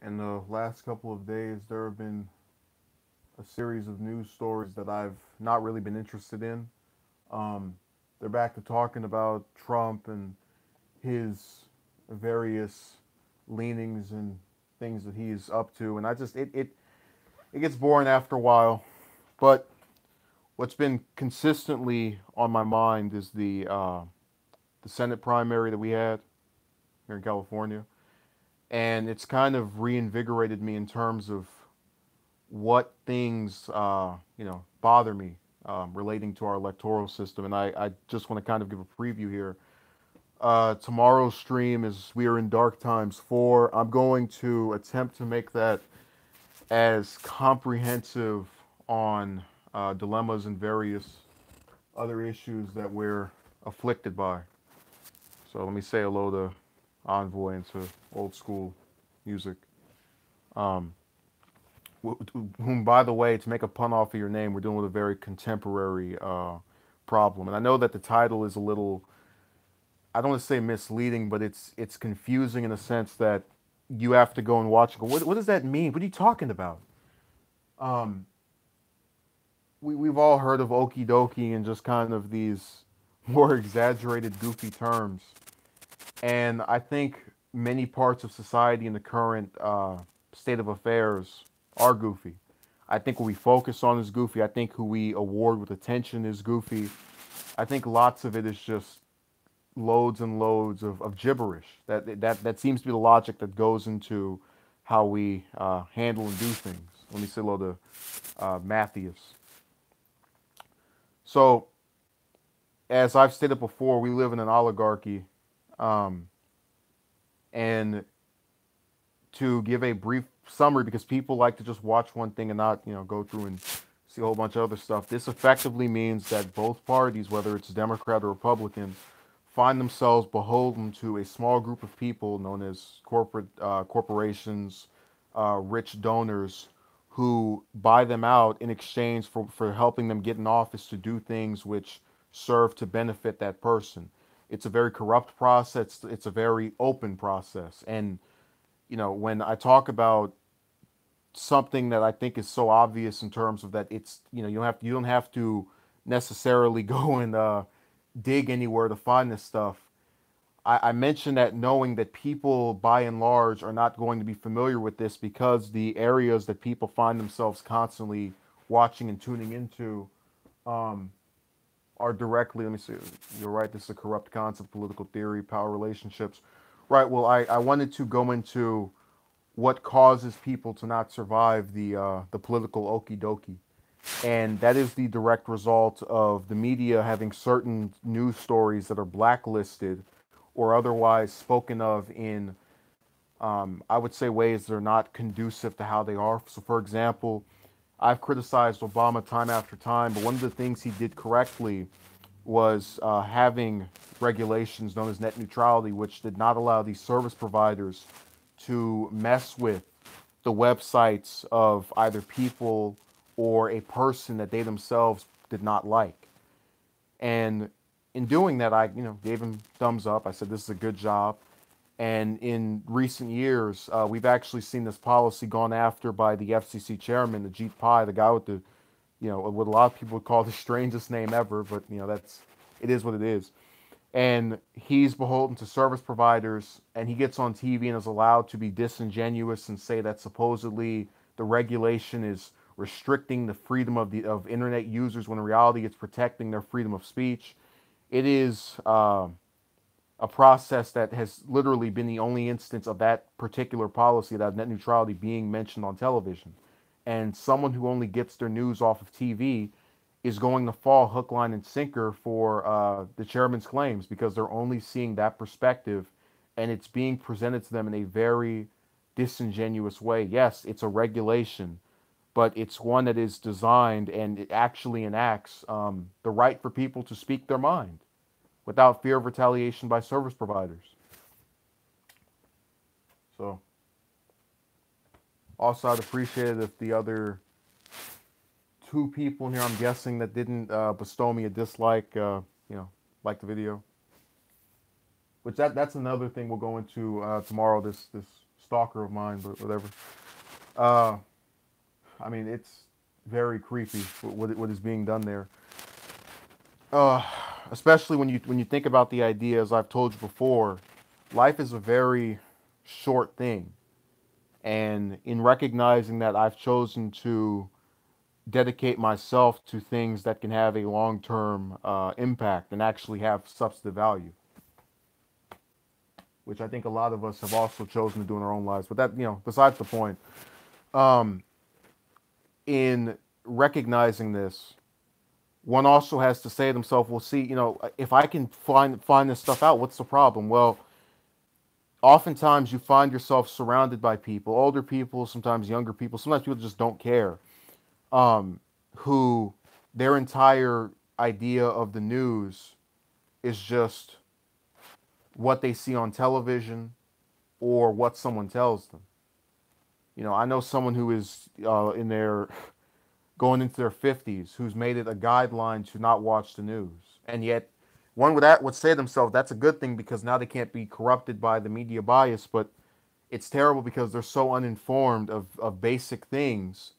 in the last couple of days, there have been a series of news stories that I've not really been interested in. Um, they're back to talking about Trump and his various leanings and things that he's up to, and it gets boring after a while. But what's been consistently on my mind is the Senate primary that we had here in California, and it's kind of reinvigorated me in terms of what things bother me relating to our electoral system. And I just want to kind of give a preview here. Tomorrow's stream is We Are in Dark Times 4. I'm going to attempt to make that as comprehensive on dilemmas and various other issues that we're afflicted by. So let me say hello to Envoy and to old school music. Um, whom, by the way, to make a pun off of your name, we're dealing with a very contemporary problem. And I know that the title is a little, I don't want to say misleading, but it's confusing in the sense that you have to go and watch and go, what does that mean? What are you talking about? Um, we've all heard of okie dokie and just kind of these more exaggerated, goofy terms. And I think many parts of society in the current state of affairs are goofy. I think what we focus on is goofy. I think who we award with attention is goofy. I think lots of it is just loads and loads of gibberish. That seems to be the logic that goes into how we handle and do things. Let me say hello to Matthias. So, as I've stated before, we live in an oligarchy. Um, and to give a brief summary, because people like to just watch one thing and not, go through and see a whole bunch of other stuff. This effectively means that both parties, whether it's Democrat or Republican, find themselves beholden to a small group of people known as corporations, rich donors, who buy them out in exchange for helping them get in office to do things which serve to benefit that person. It's a very corrupt process. It's a very open process. And, when I talk about something that I think is so obvious in terms of that it's, you don't have to necessarily go and dig anywhere to find this stuff. I mentioned that knowing that people by and large are not going to be familiar with this because the areas that people find themselves constantly watching and tuning into um, are directly, let me see, you're right, this is a corrupt concept, political theory, power relationships. Right, well, I wanted to go into what causes people to not survive the political okie dokie. And that is the direct result of the media having certain news stories that are blacklisted or otherwise spoken of in, I would say, ways that are not conducive to how they are. So, for example, I've criticized Obama time after time, but one of the things he did correctly was having regulations known as net neutrality, which did not allow these service providers to mess with the websites of either people or a person that they themselves did not like. And in doing that, I gave him thumbs up. I said this is a good job. And in recent years, we've actually seen this policy gone after by the FCC chairman, Ajit Pai, the guy with the, what a lot of people would call the strangest name ever, but it is what it is. And he's beholden to service providers, and he gets on TV and is allowed to be disingenuous and say that supposedly the regulation is restricting the freedom of internet users when in reality it's protecting their freedom of speech. It is a process that has literally been the only instance of that particular policy, that net neutrality, being mentioned on television. And someone who only gets their news off of TV is going to fall hook, line, and sinker for the chairman's claims because they're only seeing that perspective, and it's being presented to them in a very disingenuous way. Yes, it's a regulation, but it's one that is designed and it actually enacts the right for people to speak their mind without fear of retaliation by service providers. So, also, I'd appreciate it if the other two people in here, I'm guessing, that didn't bestow me a dislike, like the video. Which that's another thing we'll go into tomorrow. This stalker of mine, but whatever. Uh, I mean, it's very creepy what is being done there. Uh, Especially when you think about the idea, as I've told you before, life is a very short thing, and in recognizing that, I've chosen to dedicate myself to things that can have a long-term impact and actually have substantive value, which I think a lot of us have also chosen to do in our own lives. But that, besides the point. Um, in recognizing this, one also has to say to himself, "Well, see, if I can find this stuff out, what's the problem?" Well, oftentimes you find yourself surrounded by people, older people, sometimes younger people, sometimes people just don't care, um, who their entire idea of the news is just what they see on television or what someone tells them. I know someone who is in their going into their 50s who's made it a guideline to not watch the news. And yet, one would say to themselves, that's a good thing because now they can't be corrupted by the media bias, but it's terrible because they're so uninformed of basic things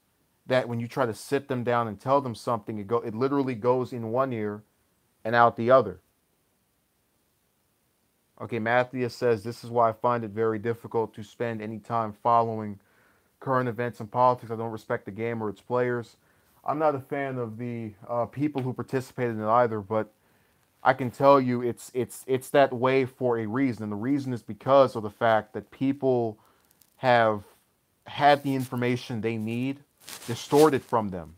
that when you try to sit them down and tell them something, it literally goes in one ear and out the other. Okay, Matthias says, this is why I find it very difficult to spend any time following current events and politics. I don't respect the game or its players. I'm not a fan of the people who participated in it either, but I can tell you it's that way for a reason. And the reason is because of the fact that people have had the information they need distorted from them.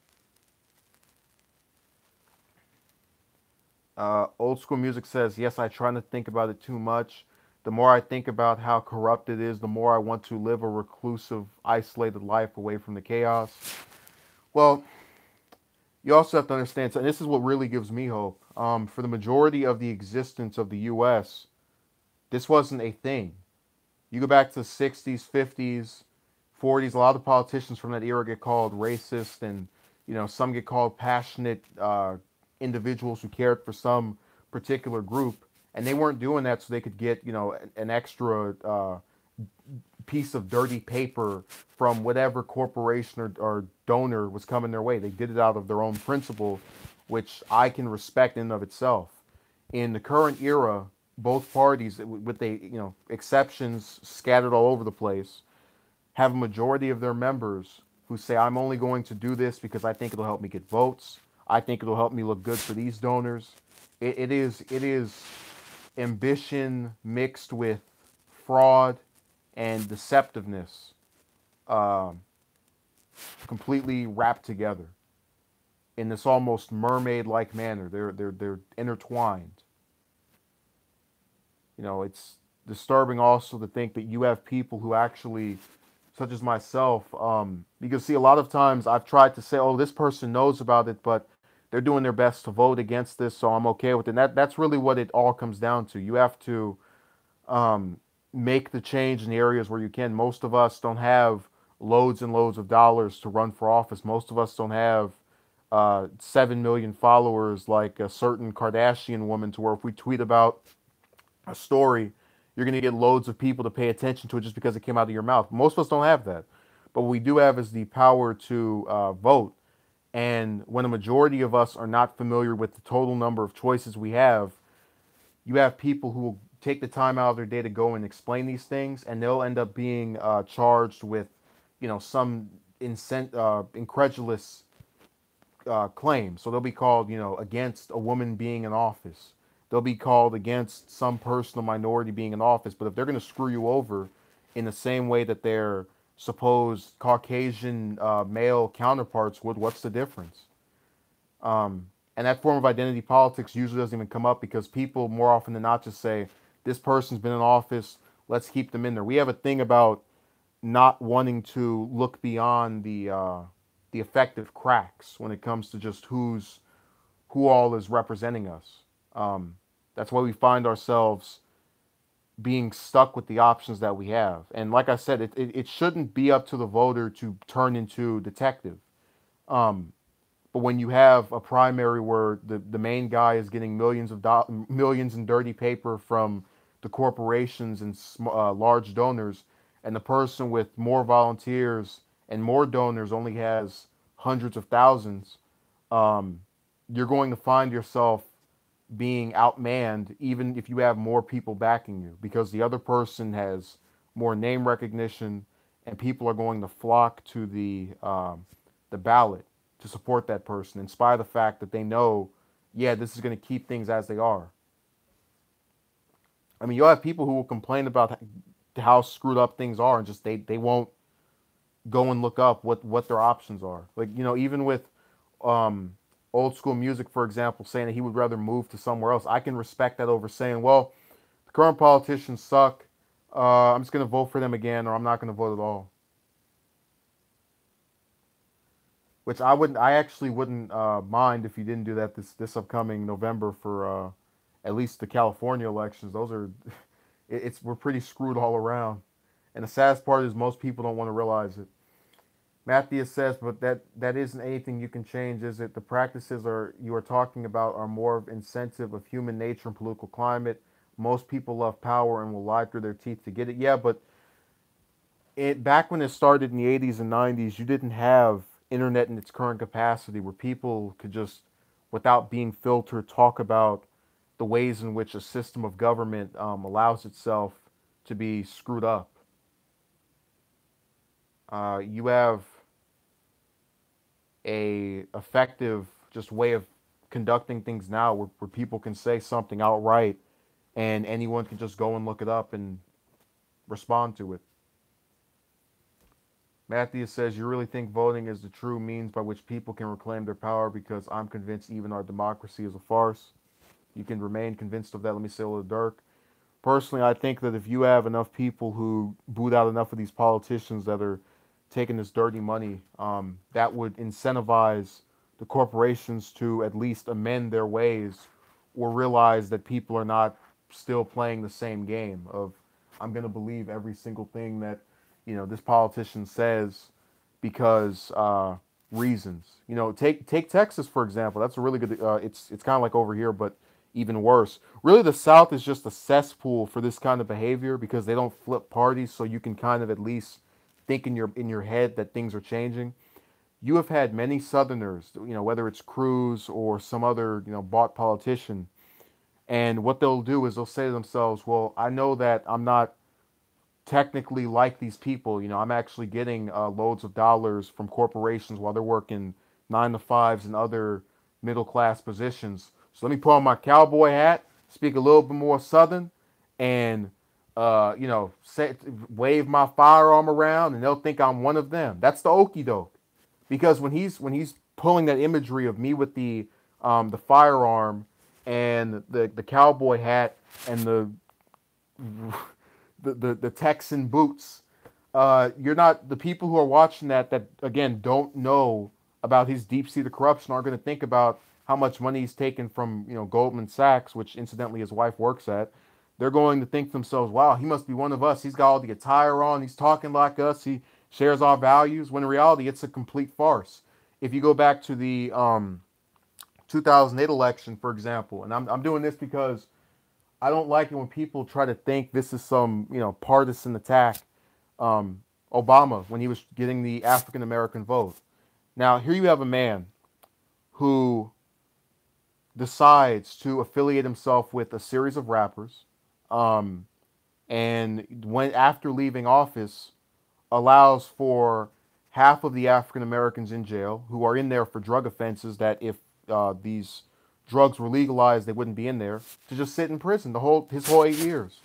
Old School Music says, yes, I try not to think about it too much. The more I think about how corrupt it is, the more I want to live a reclusive, isolated life away from the chaos. Well, you also have to understand, and this is what really gives me hope. For the majority of the existence of the U.S., this wasn't a thing. You go back to the 60s, 50s, 40s, a lot of politicians from that era get called racist, and some get called passionate individuals who cared for some particular group, and they weren't doing that so they could get an extra piece of dirty paper from whatever corporation or donor was coming their way. They did it out of their own principle, which I can respect in and of itself. In the current era, both parties, with the exceptions scattered all over the place, have a majority of their members who say, I'm only going to do this because I think it'll help me get votes. I think it'll help me look good for these donors. It is ambition mixed with fraud and deceptiveness, completely wrapped together in this almost mermaid-like manner. They're intertwined. It's disturbing also to think that you have people who actually, such as myself, because see, a lot of times I've tried to say, oh, this person knows about it, but they're doing their best to vote against this, so I'm okay with it. And that's really what it all comes down to. You have to make the change in the areas where you can. Most of us don't have loads and loads of dollars to run for office. Most of us don't have 7 million followers like a certain Kardashian woman, to where if we tweet about a story, you're going to get loads of people to pay attention to it just because it came out of your mouth. Most of us don't have that. But what we do have is the power to vote. And when a majority of us are not familiar with the total number of choices we have, you have people who will take the time out of their day to go and explain these things, and they'll end up being charged with, some incredulous claim. So they'll be called, against a woman being in office. They'll be called against some personal minority being in office. But if they're going to screw you over in the same way that their supposed Caucasian male counterparts would, what's the difference? And that form of identity politics usually doesn't even come up because people more often than not just say, this person's been in office, let's keep them in there. We have a thing about not wanting to look beyond the effective cracks when it comes to just who all is representing us. That's why we find ourselves being stuck with the options that we have. And like I said, it shouldn't be up to the voter to turn into detective. But when you have a primary where the main guy is getting millions in dirty paper from the corporations and large donors, and the person with more volunteers and more donors only has hundreds of thousands, um, you're going to find yourself being outmanned even if you have more people backing you, because the other person has more name recognition, and people are going to flock to the ballot to support that person in spite of the fact that they know, yeah, this is going to keep things as they are. I mean, you'll have people who will complain about how screwed up things are, and just they won't go and look up what their options are. Like, even with um, old school music, for example, saying that he would rather move to somewhere else. I can respect that over saying, well, the current politicians suck. I'm just going to vote for them again, or I'm not going to vote at all. Which I actually wouldn't mind if you didn't do that this upcoming November for at least the California elections. Those are, we're pretty screwed all around. And the saddest part is most people don't want to realize it. Matthias says, but that isn't anything you can change, is it? The practices you are talking about are more of incentive of human nature and political climate. Most people love power and will lie through their teeth to get it. Yeah, but back when it started in the 80s and 90s, you didn't have internet in its current capacity where people could just, without being filtered, talk about the ways in which a system of government allows itself to be screwed up. You have a effective just way of conducting things now where people can say something outright and anyone can just go and look it up and respond to it. Matthias says, you really think voting is the true means by which people can reclaim their power? Because I'm convinced even our democracy is a farce. You can remain convinced of that. Let me say a little dark. Personally, I think that if you have enough people who boot out enough of these politicians that are taking this dirty money, that would incentivize the corporations to at least amend their ways or realize that people are not still playing the same game of, I'm going to believe every single thing that this politician says because reasons. Take Texas for example. That's a really good. It's kind of like over here, but even worse. Really, the South is just a cesspool for this kind of behavior because they don't flip parties, so you can kind of at least think in your head that things are changing. You have had many Southerners, whether it's Cruz or some other bought politician, and what they'll do is they'll say to themselves, "Well, I know that I'm not technically like these people. I'm actually getting loads of dollars from corporations while they're working 9 to 5s and other middle class positions. So let me put on my cowboy hat, speak a little bit more Southern, and wave my firearm around, and they'll think I'm one of them." That's the okie doke, because when he's pulling that imagery of me with the firearm and the cowboy hat and the Texan boots. You're not, the people who are watching that again don't know about his deep-seated corruption aren't going to think about how much money he's taken from Goldman Sachs, which incidentally his wife works at. They're going to think to themselves, "Wow, he must be one of us. He's got all the attire on. He's talking like us. He shares our values." When in reality, it's a complete farce. If you go back to the 2008 election, for example, and I'm doing this because I don't like it when people try to think this is some, partisan attack. Obama, when he was getting the African American vote. Now, here you have a man who decides to affiliate himself with a series of rappers, and when after leaving office, allows for half of the African Americans in jail who are in there for drug offenses that if these drugs were legalized, they wouldn't be in there, to just sit in prison his whole 8 years.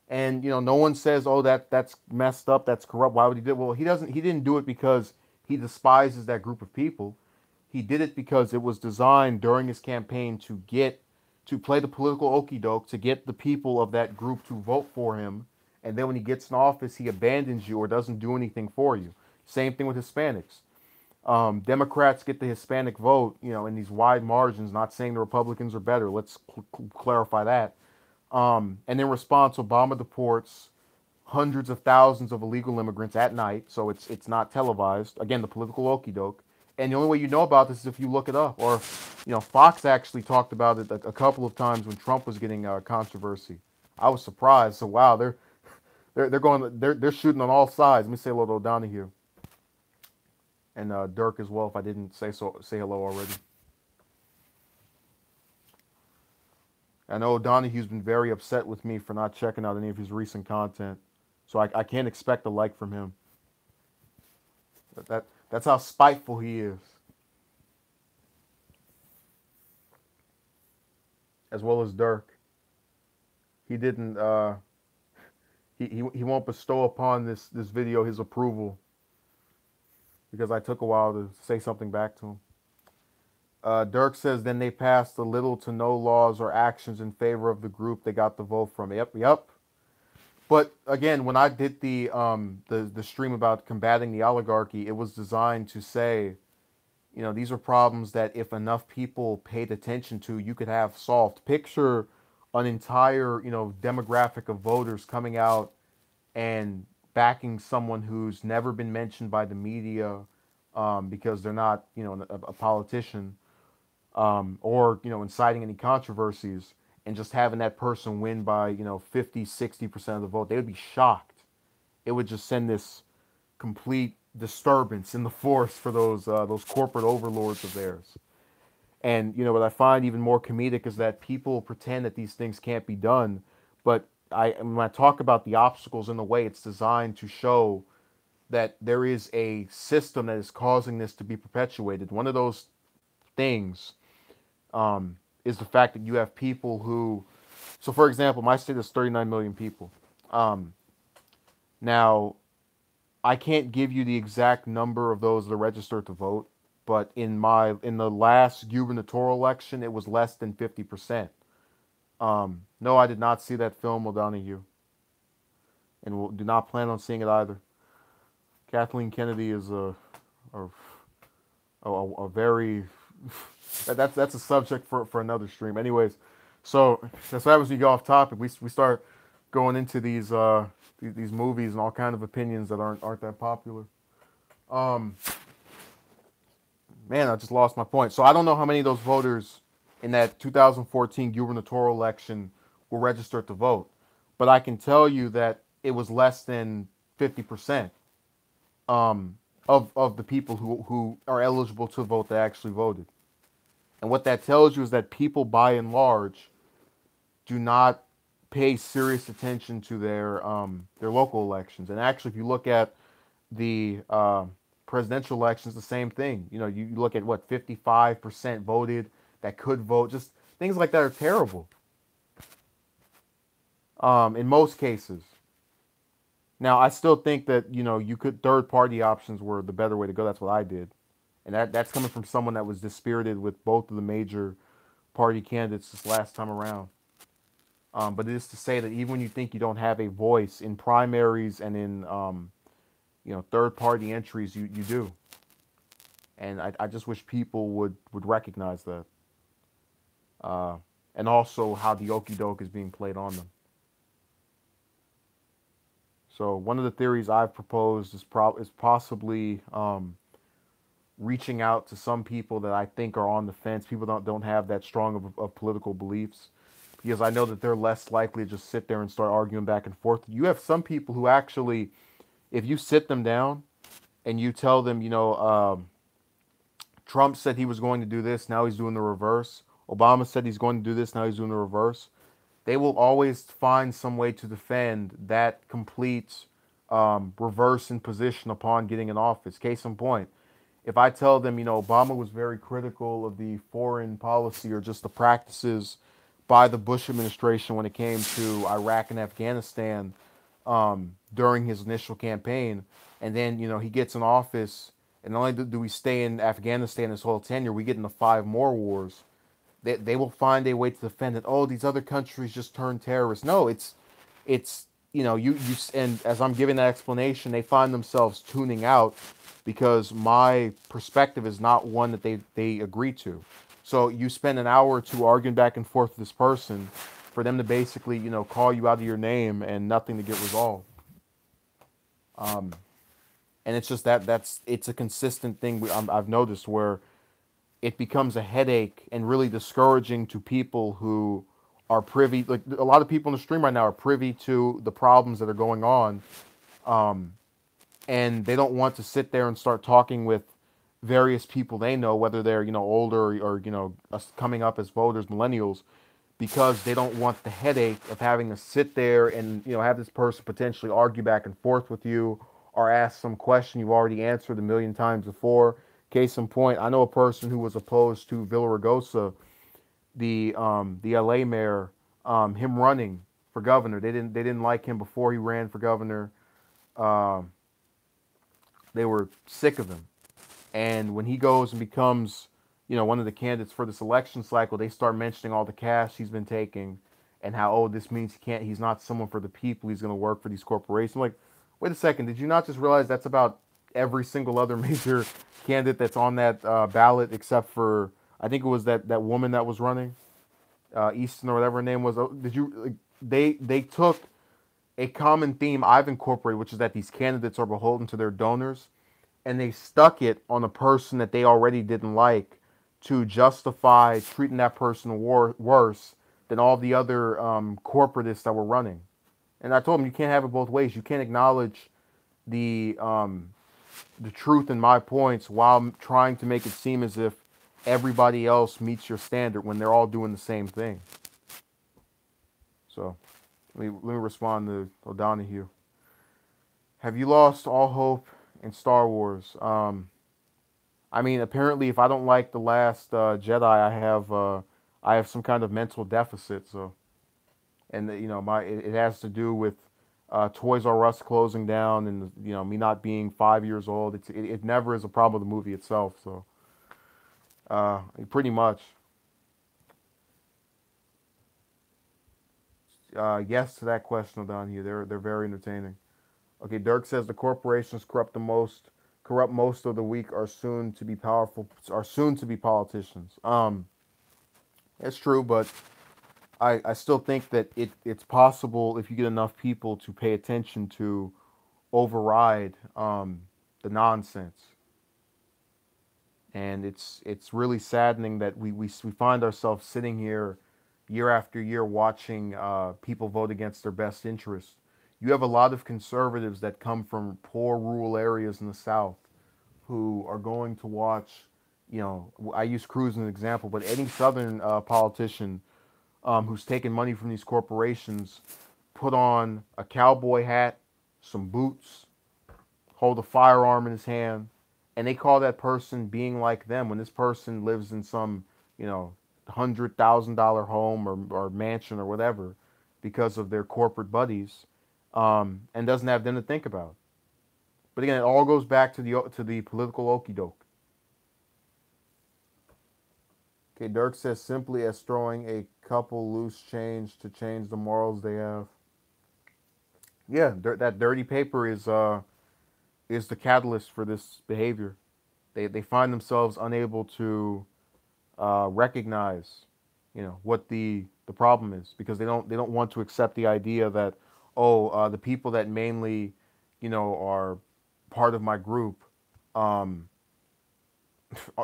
And no one says, "Oh, that's messed up, that's corrupt. Why would he do it?" Well, he didn't do it because he despises that group of people. He did it because it was designed during his campaign to play the political okie doke, to get the people of that group to vote for him. And then when he gets in office, he abandons you or doesn't do anything for you. Same thing with Hispanics. Democrats get the Hispanic vote, in these wide margins, not saying the Republicans are better. Let's clarify that. And in response, Obama deports hundreds of thousands of illegal immigrants at night, so it's not televised. Again, the political okie doke. And the only way you know about this is if you look it up. Or, Fox actually talked about it a couple of times when Trump was getting controversy. I was surprised. So, wow, they're shooting on all sides. Let me say hello to O'Donohue and Dirk as well. If I didn't say hello already. I know O'Donohue's been very upset with me for not checking out any of his recent content, so I can't expect a like from him. That's how spiteful he is, as well as Dirk. He didn't. He won't bestow upon this video his approval because I took a while to say something back to him. Dirk says, then they passed the little to no laws or actions in favor of the group they got the vote from. Yep. But again, when I did the stream about combating the oligarchy, it was designed to say, these are problems that if enough people paid attention to, you could have solved. Picture an entire, demographic of voters coming out and backing someone who's never been mentioned by the media because they're not, a politician or, inciting any controversies, and just having that person win by, 50, 60% of the vote. They would be shocked. It would just send this complete disturbance in the force for those corporate overlords of theirs. And what I find even more comedic is that people pretend that these things can't be done, but when I talk about the obstacles in the way, it's designed to show that there is a system that is causing this to be perpetuated. One of those things is the fact that you have people who, so for example, my state is 39 million people. Now, I can't give you the exact number of those that are registered to vote, but in the last gubernatorial election, it was less than 50%. No, I did not see that film, O'Donohue, and do not plan on seeing it either. Kathleen Kennedy is a very that's a subject for another stream. Anyways, so that's what happens when you go off topic. We start going into these movies and all kind of opinions that aren't that popular. Man, I just lost my point. So I don't know how many of those voters in that 2014 gubernatorial election were registered to vote, but I can tell you that it was less than 50% of the people who are eligible to vote that actually voted. And what that tells you is that people, by and large, do not pay serious attention to their local elections. And actually, if you look at the presidential elections, the same thing. You look at what 55% voted that could vote. Just things like that are terrible. In most cases. Now, I still think that you could third-party options were the better way to go. That's what I did, and that's coming from someone that was dispirited with both of the major party candidates this last time around. But it is to say that even when you think you don't have a voice in primaries and in third-party entries, you do. And I just wish people would recognize that. And also how the okie doke is being played on them. So one of the theories I've proposed is possibly reaching out to some people that I think are on the fence. People don't have that strong of political beliefs, because I know that they're less likely to just sit there and start arguing back and forth. You have some people who actually, if you sit them down and you tell them, Trump said he was going to do this, now he's doing the reverse. Obama said he's going to do this, now he's doing the reverse. They will always find some way to defend that complete reverse in position upon getting in office. Case in point, if I tell them, Obama was very critical of the foreign policy or just the practices by the Bush administration when it came to Iraq and Afghanistan during his initial campaign, and then, he gets in office, and not only do we stay in Afghanistan his whole tenure, we get into 5 more wars. They will find a way to defend it. Oh, these other countries just turned terrorists. No, it's you and as I'm giving that explanation, they find themselves tuning out because my perspective is not one that they agree to. So you spend an hour or two arguing back and forth with this person for them to basically, call you out of your name and nothing to get resolved. And it's just it's a consistent thing I've noticed where it becomes a headache and really discouraging to people who are privy, like a lot of people in the stream right now are privy to the problems that are going on, um, and they don't want to sit there and start talking with various people they know, whether they're older or us coming up as voters, millennials, because they don't want the headache of having to sit there and have this person potentially argue back and forth with you or ask some question you've already answered a million times before. Case in point, I know a person who was opposed to Villaraigosa, the LA mayor, him running for governor. They didn't like him before he ran for governor. Um, they were sick of him. And when he goes and becomes, one of the candidates for this election cycle, they start mentioning all the cash he's been taking and how, oh, this means he's not someone for the people. He's going to work for these corporations. I'm like, wait a second. Did you not just realize that's about every single other major candidate that's on that ballot except for, I think it was that woman that was running, Easton or whatever her name was. Did you, like, they took a common theme I've incorporated, which is that these candidates are beholden to their donors, and they stuck it on a person that they already didn't like to justify treating that person worse than all the other corporatists that were running. And I told them, you can't have it both ways. You can't acknowledge the truth in my points while trying to make it seem as if everybody else meets your standard when they're all doing the same thing. So let me respond to O'Donohue. Have you lost all hope in Star Wars? I mean, apparently, if I don't like the Last Jedi, I have some kind of mental deficit. So, and it has to do with Toys R Us closing down, and me not being 5 years old. It never is a problem with the movie itself. So, pretty much, yes to that question down here. They're very entertaining. Okay, Dirk says the corporations corrupt most of the weak are soon to be politicians. It's true, but I still think that it's possible if you get enough people to pay attention to override the nonsense. And it's really saddening that we find ourselves sitting here year after year watching people vote against their best interests. You have a lot of conservatives that come from poor rural areas in the South who are going to watch, I use Cruz as an example, but any Southern politician who's taking money from these corporations put on a cowboy hat, some boots, hold a firearm in his hand, and they call that person being like them when this person lives in some, $100,000 home or mansion or whatever because of their corporate buddies, and doesn't have them to think about. But again, it all goes back to the political okie doke. Okay, Dirk says simply as throwing a couple loose change to change the morals they have. Yeah, that dirty paper is the catalyst for this behavior. They find themselves unable to recognize, what the problem is because they don't want to accept the idea that the people that mainly, are part of my group,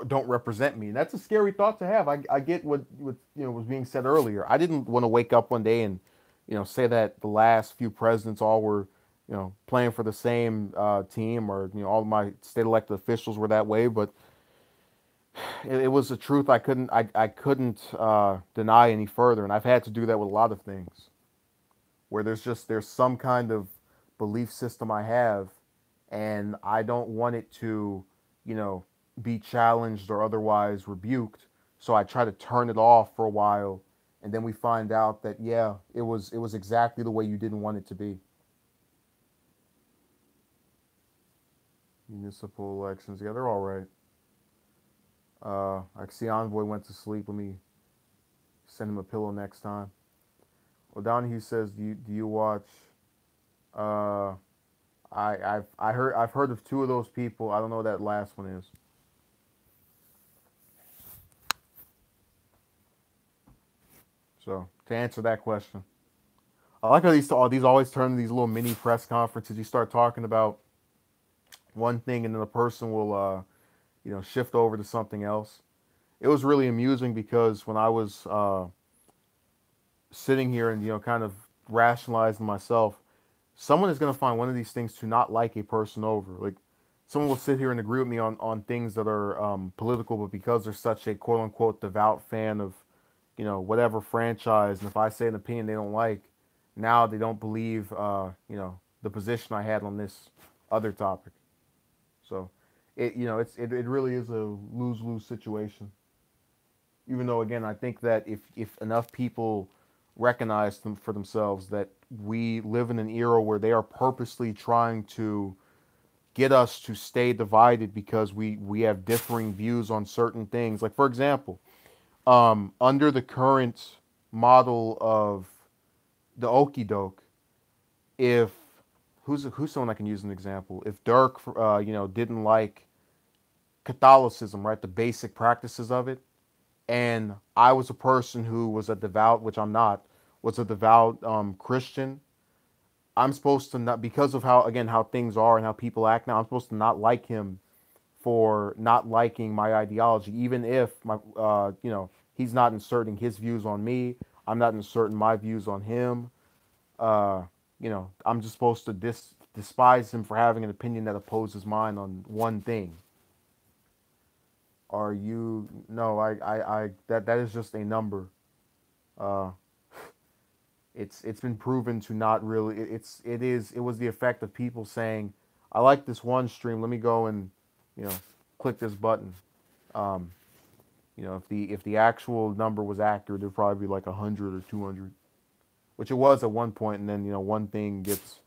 don't represent me. And that's a scary thought to have. I get what was being said earlier. I didn't want to wake up one day and say that the last few presidents all were playing for the same team, or all my state elected officials were that way. But it was a truth I couldn't deny any further, and I've had to do that with a lot of things where there's some kind of belief system I have, and I don't want it to be challenged or otherwise rebuked. So I try to turn it off for a while, and then we find out that it was exactly the way you didn't want it to be. Municipal elections, yeah, they're all right. I see Envoy went to sleep. Let me send him a pillow next time. O'Donohue says, do you watch? I've heard of two of those people. I don't know what that last one is. So to answer that question, I like how these always turn into these little mini press conferences. You start talking about one thing, and then the person will shift over to something else. It was really amusing because when I was sitting here and kind of rationalizing myself, someone is going to find one of these things to not like a person over. Like someone will sit here and agree with me on things that are political, but because they're such a quote unquote devout fan of whatever franchise, and if I say an opinion they don't like, now they don't believe the position I had on this other topic. So it really is a lose lose situation. Even though again I think that if enough people recognize them for themselves that we live in an era where they are purposely trying to get us to stay divided because we have differing views on certain things. Like for example, under the current model of the okie doke, if who's someone I can use as an example, if Dirk didn't like Catholicism, right, the basic practices of it, and I was a person who was a devout, which I'm not, was a devout Christian, I'm supposed to not, because of how things are and how people act now, I'm supposed to not like him for not liking my ideology, even if he's not inserting his views on me, I'm not inserting my views on him. Uh, I'm just supposed to despise him for having an opinion that opposes mine on one thing. Are you? No, that is just a number. Uh, it's been proven to not really. It was the effect of people saying, "I like this one stream. Let me go and, you know, click this button." Um, if the actual number was accurate, it'd probably be like 100 or 200, which it was at one point, and then one thing gets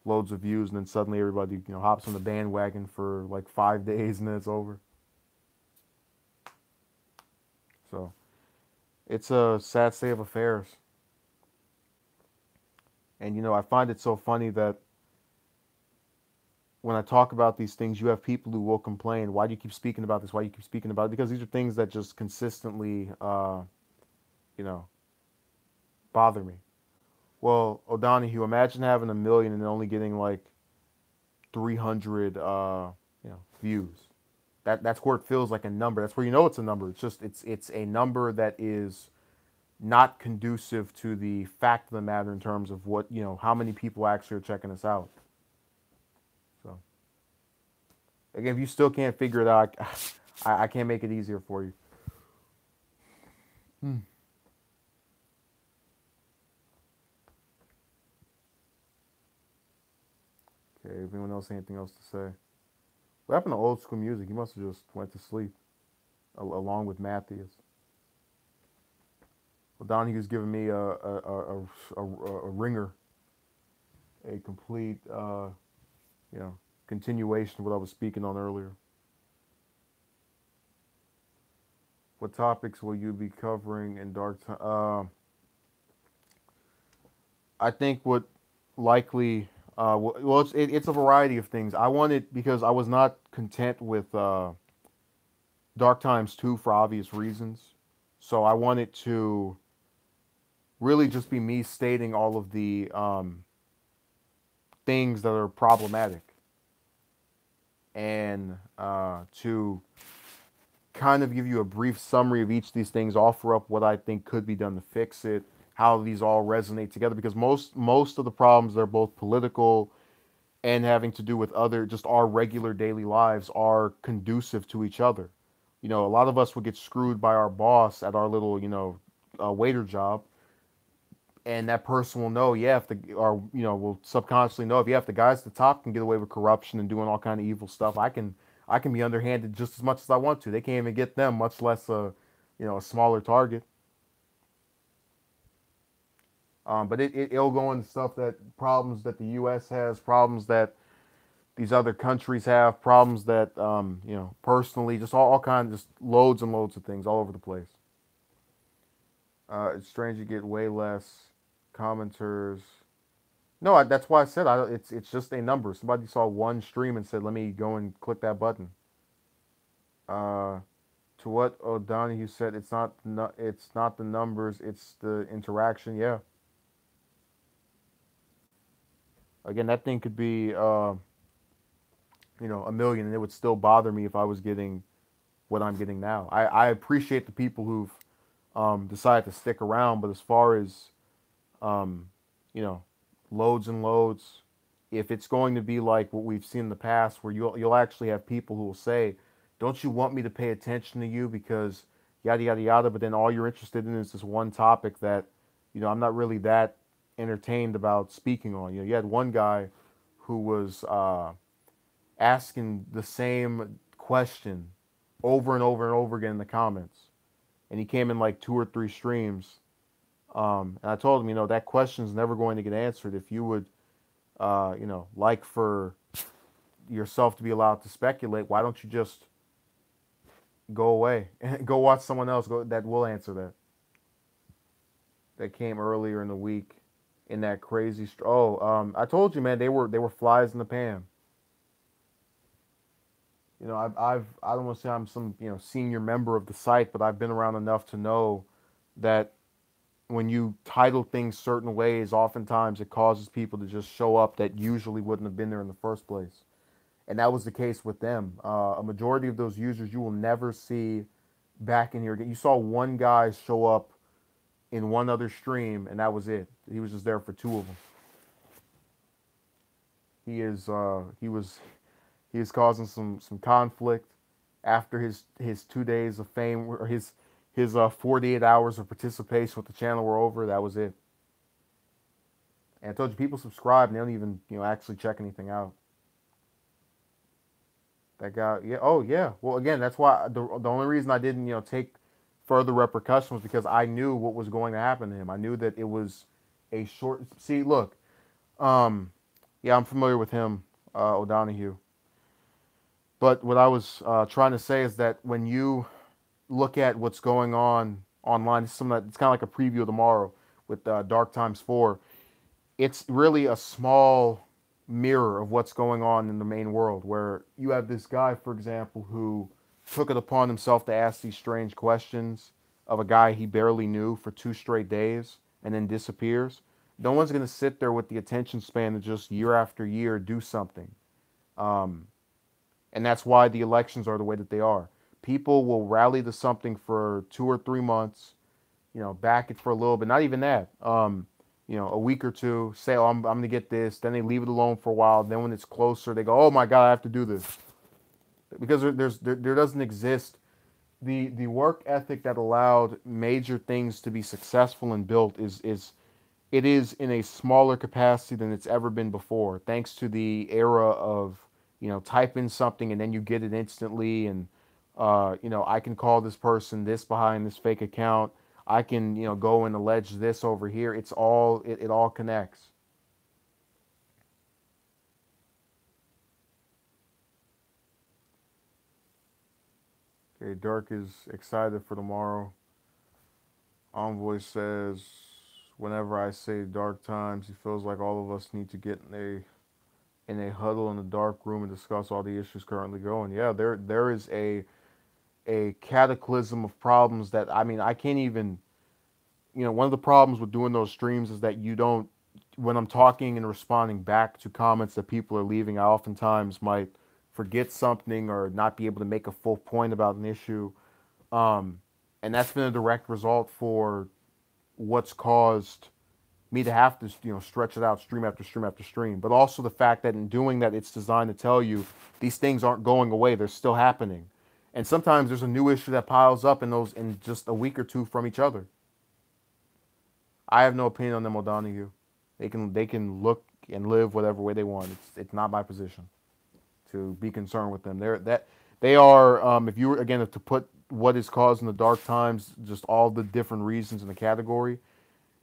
loads of views, and then suddenly everybody hops on the bandwagon for like 5 days, and then it's over. So it's a sad state of affairs. And I find it so funny that when I talk about these things, you have people who will complain, "Why do you keep speaking about this? Why do you keep speaking about it?" Because these are things that just consistently, you know, bother me. Well, O'Donohue, imagine having a million and only getting like 300, views. That's where it feels like a number. That's where it's a number. It's a number that is not conducive to the fact of the matter in terms of what how many people actually are checking us out. So again, if you still can't figure it out, I can't make it easier for you. Hmm. Okay, if anyone else anything else to say? What happened to old school music? You must have just went to sleep along with Matthews. Well, Donahue's giving me a ringer, a complete you know continuation of what I was speaking on earlier. What topics will you be covering in dark time? I think what likely, well, it's a variety of things. I wanted because I was not content with Dark Times 2 for obvious reasons. So I wanted to really just be me stating all of the things that are problematic and to kind of give you a brief summary of each of these things, offer up what I think could be done to fix it, how these all resonate together, because most of the problems that are both political and having to do with other just our regular daily lives are conducive to each other. A lot of us would get screwed by our boss at our little waiter job, and that person will know, yeah, if the or will subconsciously know, if the guys at the top can get away with corruption and doing all kind of evil stuff, I can be underhanded just as much as I want to. They can't even get them, much less a smaller target. But it'll go into stuff, that problems that the U.S. has, problems that these other countries have, problems that personally, just all kinds, just loads and loads of things all over the place. It's strange you get way less commenters. No, that's why I said it's just a number. Somebody saw one stream and said, "Let me go and click that button." Uh, to what O'Donohue said, it's not the numbers, it's the interaction. Yeah. Again, that thing could be a million, and it would still bother me if I was getting what I'm getting now. I appreciate the people who've decided to stick around, but as far as um, you know, loads and loads. If it's going to be like what we've seen in the past, where you'll actually have people who will say, "Don't you want me to pay attention to you because yada yada yada?" But then all you're interested in is this one topic that, I'm not really that entertained about speaking on. You had one guy who was asking the same question over and over and over again in the comments, and he came in like two or three streams. And I told him, that question's never going to get answered. If you would, like for yourself to be allowed to speculate, why don't you just go away and go watch someone else that will answer that? That came earlier in the week in that crazy. I told you, man, they were flies in the pan. I don't want to say I'm some senior member of the site, but I've been around enough to know that when you title things certain ways, oftentimes it causes people to just show up that usually wouldn't have been there in the first place. And that was the case with them. A majority of those users you will never see back in here again. You saw one guy show up in one other stream, and that was it. He was just there for two of them. He is causing some conflict after his 2 days of fame, or his 48 hours of participation with the channel were over. That was it. And I told you, people subscribe and they don't even actually check anything out. That guy, yeah, oh yeah. Well, again, that's why the only reason I didn't take further repercussions was because I knew what was going to happen to him. I knew that it was a short. See, look, um, yeah, I'm familiar with him, O'Donohue. But what I was trying to say is that when you look at what's going on online, it's kind of like a preview of tomorrow with Dark Times 4. It's really a small mirror of what's going on in the main world, where you have this guy, for example, who took it upon himself to ask these strange questions of a guy he barely knew for 2 straight days and then disappears. No one's going to sit there with the attention span to just year after year do something. Um, and that's why the elections are the way that they are. People will rally to something for 2 or 3 months, back it for a little bit, not even that. A week or two, say, oh, I'm going to get this. Then they leave it alone for a while. Then when it's closer, they go, oh my God, I have to do this. Because there doesn't exist the work ethic that allowed major things to be successful and built it is in a smaller capacity than it's ever been before, thanks to the era of, type in something and then you get it instantly. And, I can call this person this behind this fake account. I can, go and allege this over here. It all connects. Okay, Dark is excited for tomorrow. Envoy says, whenever I say dark times, he feels like all of us need to get in a huddle in a dark room and discuss all the issues currently going. Yeah, there is a cataclysm of problems that, I mean, I can't even, one of the problems with doing those streams is that you don't, when I'm talking and responding back to comments that people are leaving, I oftentimes might forget something or not be able to make a full point about an issue. Um, and that's been a direct result for what's caused me to have to stretch it out stream after stream after stream. But also the fact that in doing that, it's designed to tell you these things aren't going away; they're still happening. And sometimes there's a new issue that piles up in just a week or two from each other. I have no opinion on them, O'Donoghue. They can look and live whatever way they want. It's not my position to be concerned with them. They are if you were again to put what is causing the dark times, just all the different reasons in the category,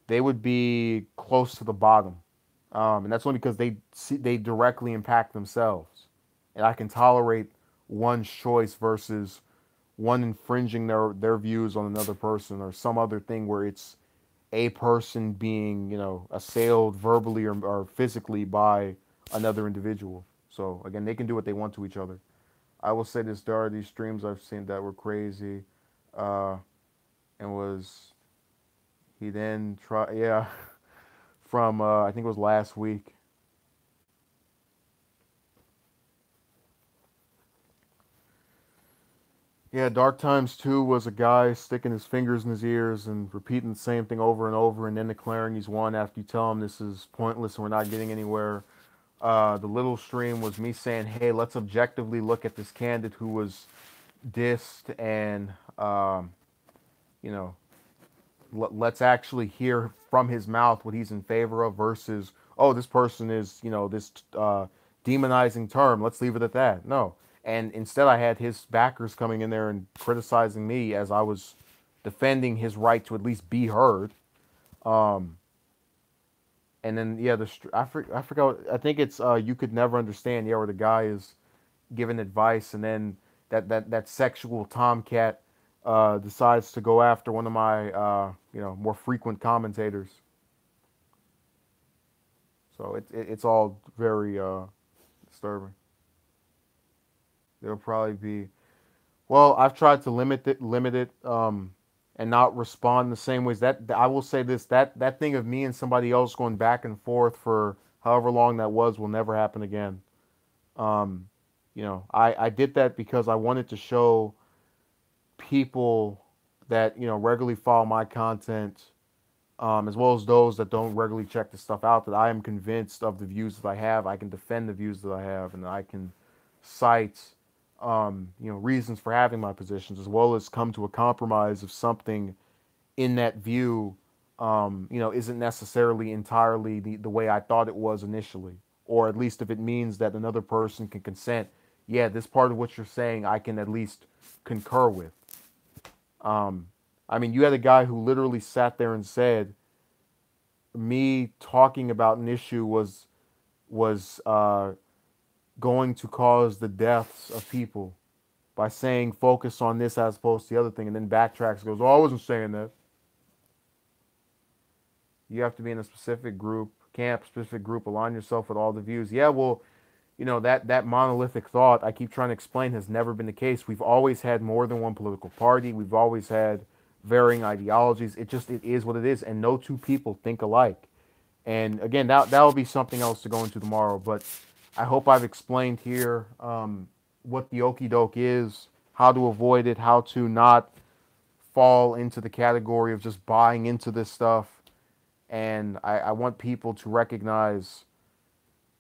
they would be close to the bottom, and that's only because they directly impact themselves, and I can tolerate one's choice versus one infringing their views on another person or some other thing where it's a person being assailed verbally or physically by another individual. So again, they can do what they want to each other. I will say this: there are these streams I've seen that were crazy, uh, and was he then try yeah from I think it was last week. Yeah, Dark Times 2 was a guy sticking his fingers in his ears and repeating the same thing over and over and then declaring he's won after you tell him this is pointless and we're not getting anywhere. The little stream was me saying, hey, let's objectively look at this candidate who was dissed and, you know, let's actually hear from his mouth what he's in favor of versus, oh, this person is, this demonizing term. Let's leave it at that. No. And instead, I had his backers coming in there and criticizing me as I was defending his right to at least be heard. Um, and then, yeah, I forgot. I think it's You Could Never Understand. Yeah, where the guy is giving advice, and then that sexual tomcat decides to go after one of my more frequent commentators. So it's all very disturbing. There'll probably be well, I've tried to limit it, and not respond the same ways. That I will say this that thing of me and somebody else going back and forth for however long that was will never happen again. Um, I did that because I wanted to show people that regularly follow my content, as well as those that don't regularly check the stuff out, that I am convinced of the views that I have. I can defend the views that I have, and I can cite reasons for having my positions, as well as come to a compromise if something in that view isn't necessarily entirely the way I thought it was initially, or at least if it means that another person can consent, yeah, this part of what you're saying I can at least concur with. um, I mean, you had a guy who literally sat there and said me talking about an issue was going to cause the deaths of people by saying focus on this as opposed to the other thing, and then backtracks and goes, "Oh, I wasn't saying that." You have to be in a specific group, camp, specific group, align yourself with all the views. Yeah, well, that monolithic thought I keep trying to explain has never been the case. We've always had more than one political party. We've always had varying ideologies. It is what it is, and no two people think alike. And again, that'll be something else to go into tomorrow. But I hope I've explained here what the okie doke is, how to avoid it, how to not fall into the category of just buying into this stuff. And I want people to recognize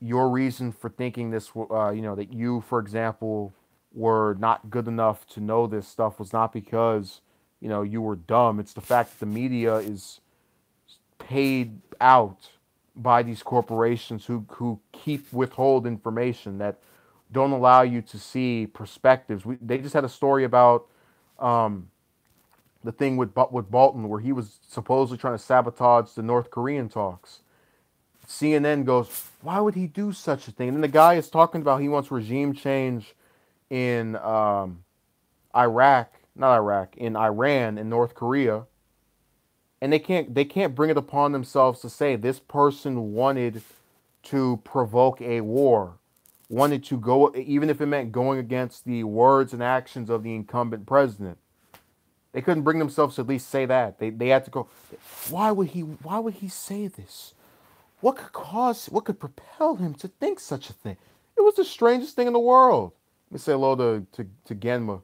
your reason for thinking this, that you, for example, were not good enough to know this stuff was not because, you were dumb. It's the fact that the media is paid out by these corporations who keep withhold information that don't allow you to see perspectives. They just had a story about um, the thing with Bolton where he was supposedly trying to sabotage the North Korean talks. CNN goes, why would he do such a thing? And then the guy is talking about he wants regime change in in Iran and North Korea, and they can't bring it upon themselves to say this person wanted to provoke a war, wanted to go, even if it meant going against the words and actions of the incumbent president. They couldn't bring themselves to at least say that. They had to go, why would he say this? What could propel him to think such a thing? It was the strangest thing in the world. Let me say hello to Genma.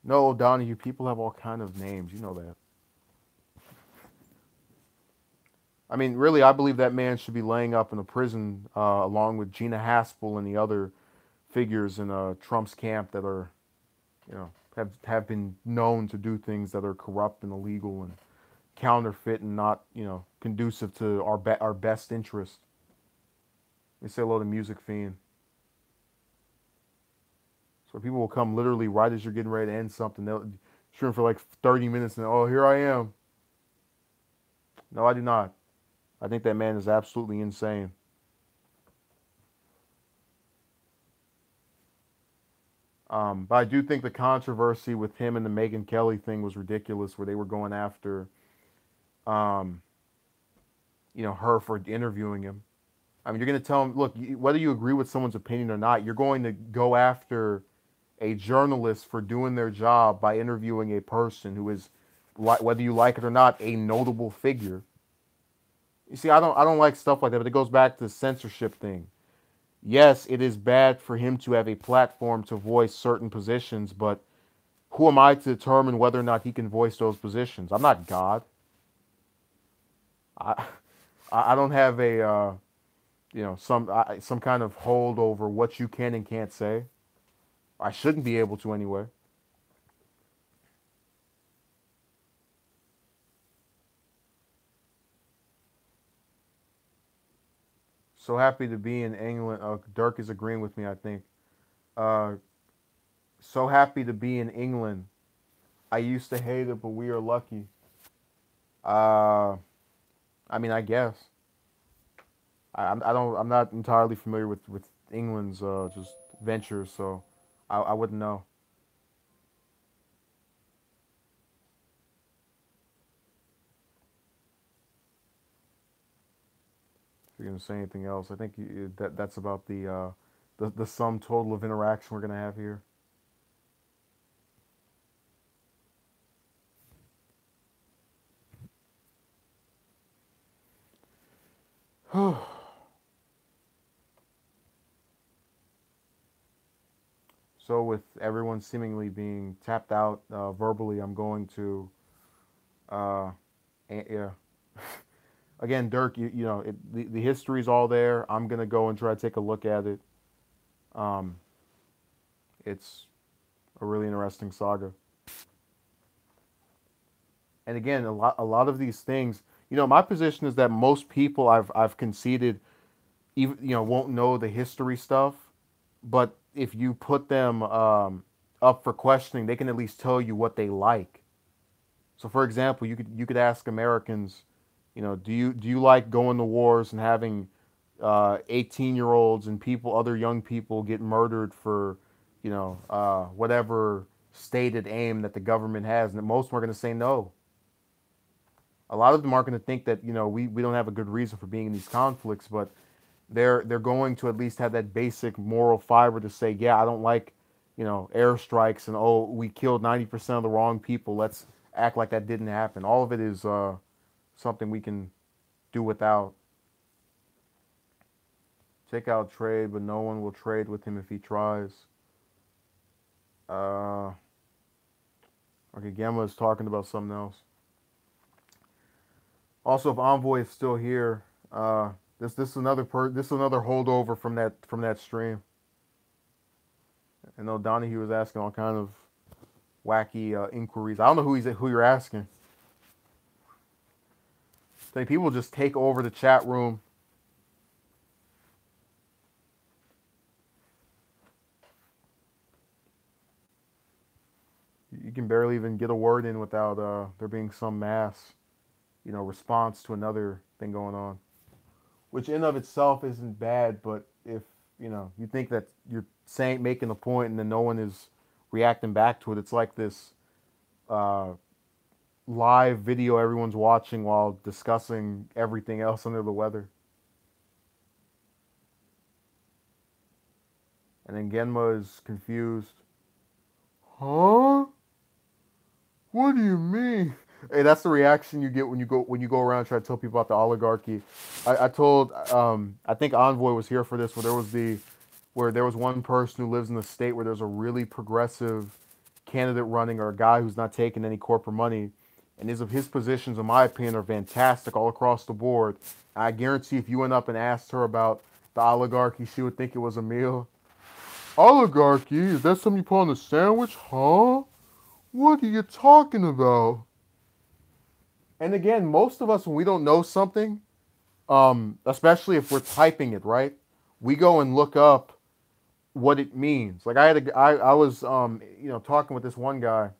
No, Donahue, people have all kind of names. You know that. I mean, really, I believe that man should be laying up in a prison along with Gina Haspel and the other figures in Trump's camp that are, have been known to do things that are corrupt and illegal and counterfeit and not, conducive to our best interest. Let me say hello to Music Fiend. So people will come literally right as you're getting ready to end something. They'll stream for like 30 minutes and, oh, here I am. No, I do not. I think that man is absolutely insane. But I do think the controversy with him and the Megyn Kelly thing was ridiculous, where they were going after, um, her for interviewing him. I mean, you're going to tell him, look, whether you agree with someone's opinion or not, you're going to go after a journalist for doing their job by interviewing a person who is, whether you like it or not, a notable figure. You see, I don't like stuff like that, but it goes back to the censorship thing. Yes, it is bad for him to have a platform to voice certain positions, but who am I to determine whether or not he can voice those positions? I'm not God. I I don't have a some kind of hold over what you can and can't say. I shouldn't be able to anyway. So happy to be in England. Dirk is agreeing with me, I think. Uh, so happy to be in England. I used to hate it, but we are lucky. Uh, I mean, I guess I don't. I'm not entirely familiar with England's just ventures, so I wouldn't know if you're gonna say anything else. I think that's about the sum total of interaction we're gonna have here. So with everyone seemingly being tapped out verbally, I'm going to uh, yeah. Again, Dirk, you know the history's all there. I'm gonna go and try to take a look at it. Um, it's a really interesting saga. And again, a lot of these things, my position is that most people I've conceded even won't know the history stuff, but if you put them up for questioning, they can at least tell you what they like. So, for example, you could ask Americans, do you like going to wars and having 18-year-olds and other young people get murdered for, whatever stated aim that the government has, and most of them are going to say no. A lot of them are going to think that we don't have a good reason for being in these conflicts, but they're going to at least have that basic moral fiber to say, yeah, I don't like airstrikes and oh we killed 90% of the wrong people. Let's act like that didn't happen. All of it is something we can do without. Take out trade, but no one will trade with him if he tries. Uh, okay, Gamma is talking about something else. Also, if Envoy is still here, this is another holdover from that stream. I know Donahue was asking all kind of wacky inquiries. I don't know who you're asking. Like people just take over the chat room. You can barely even get a word in without there being some mass, response to another thing going on, which in of itself isn't bad. But if you think that you're saying making a point and then no one is reacting back to it, it's like this uh, live video everyone's watching while discussing everything else under the weather. And then Genma is confused. Huh? What do you mean? Hey, that's the reaction you get when you go around and try to tell people about the oligarchy. I told I think Envoy was here for this where there was one person who lives in the state where there's a really progressive candidate running or a guy who's not taking any corporate money, and his positions, in my opinion, are fantastic all across the board. I guarantee if you went up and asked her about the oligarchy, she would think it was a meal. Oligarchy? Is that something you put on a sandwich? Huh? What are you talking about? And again, most of us, when we don't know something, especially if we're typing it, right? We go and look up what it means. Like I was, talking with this one guy.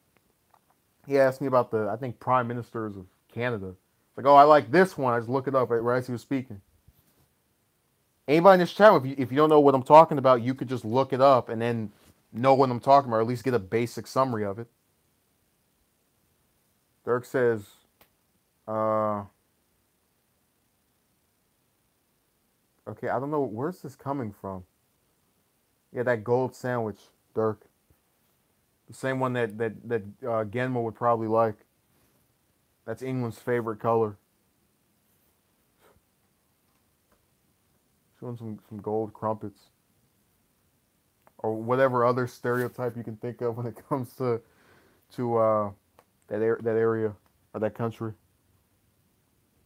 He asked me about I think, prime ministers of Canada. It's like, oh, I like this one. I just look it up right as he was speaking. Anybody in this chat, if you don't know what I'm talking about, you could just look it up and then know what I'm talking about, or at least get a basic summary of it. Dirk says, uh, okay, I don't know. Where's this coming from? Yeah, that gold sandwich, Dirk. The same one that Genma would probably like. That's England's favorite color. Chewing some gold crumpets. Or whatever other stereotype you can think of when it comes to that area or that country,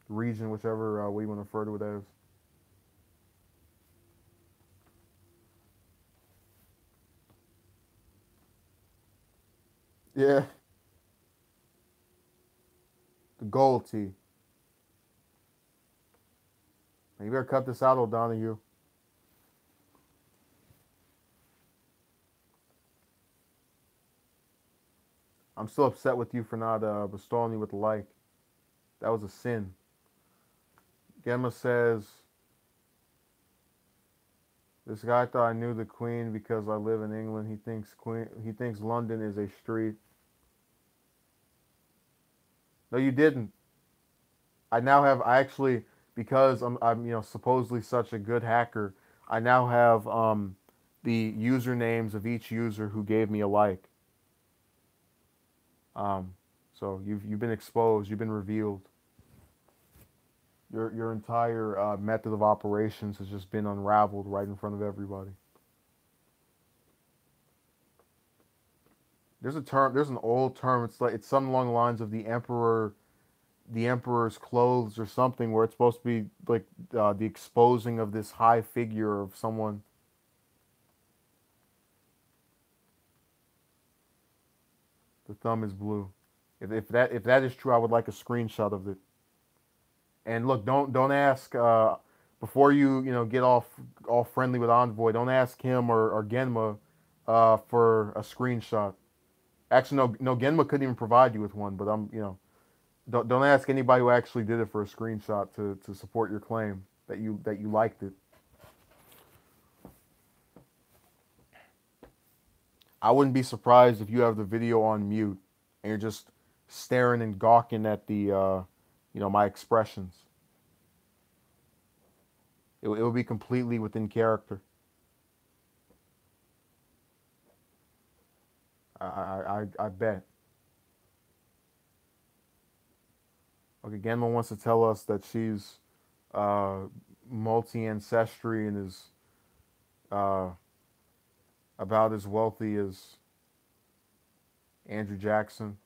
region, whichever way you want to refer to it as. Yeah, the gold tea. You better cut this out, O'Donoghue. I'm still upset with you for not bestowing me with the like. That was a sin. Gemma says, "This guy thought I knew the Queen because I live in England. He thinks London is a street. No, you didn't. I actually, because I'm supposedly such a good hacker. I now have the usernames of each user who gave me a like. Um, so you've been exposed. You've been revealed. Your entire method of operations has just been unraveled right in front of everybody. There's a term. There's an old term. It's something along the lines of the emperor's clothes or something, where it's supposed to be like the exposing of this high figure of someone. The thumb is blue. If that is true, I would like a screenshot of it. And look, don't ask before you get all friendly with Envoy. Don't ask him or Genma for a screenshot. Actually, no, Genma couldn't even provide you with one. But don't ask anybody who actually did it for a screenshot to support your claim that you liked it. I wouldn't be surprised if you have the video on mute and you're just staring and gawking at the my expressions. It would be completely within character. I bet. Okay, Genma wants to tell us that she's uh, multi-ancestry and is uh, about as wealthy as Andrew Jackson.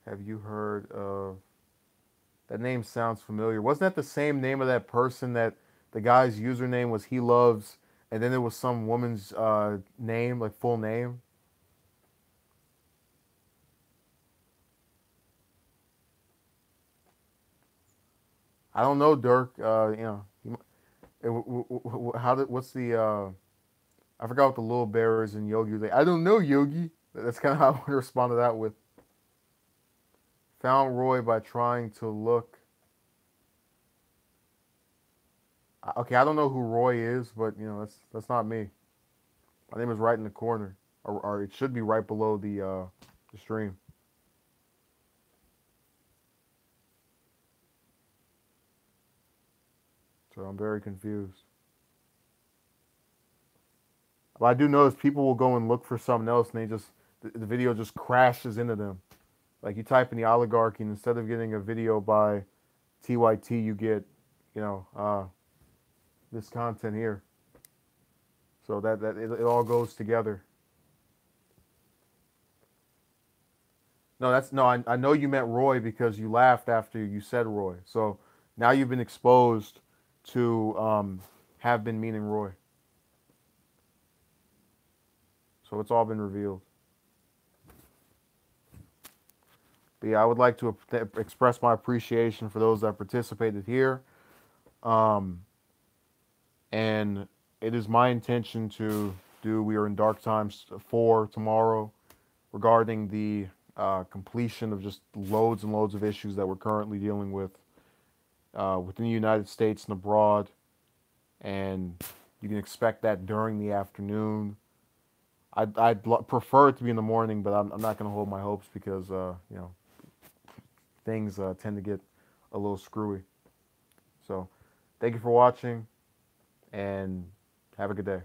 Have you heard of that name? Sounds familiar. Wasn't that the same name of that person that the guy's username was he loves, and then there was some woman's name, like full name? I don't know, Dirk. What's the I forgot what the little bear is in Yogi. Like, I don't know, Yogi. That's kind of how I would respond to that with. Found Roy by trying to look. Okay, I don't know who Roy is, but that's not me. My name is right in the corner, or it should be right below the stream. So I'm very confused. But I do notice people will go and look for something else, and the video just crashes into them. Like you type in the oligarchy, and instead of getting a video by TYT, you get, you know, uh, this content here. So it all goes together. No, I know you meant Roy because you laughed after you said Roy. So now you've been exposed to have been meaning Roy. So it's all been revealed. But yeah, I would like to express my appreciation for those that participated here. Um, and it is my intention to do We Are in Dark Times 4 tomorrow regarding the completion of just loads and loads of issues that we're currently dealing with within the United States and abroad. And you can expect that during the afternoon. I'd prefer it to be in the morning, but I'm not going to hold my hopes because, things tend to get a little screwy. So, thank you for watching, and have a good day.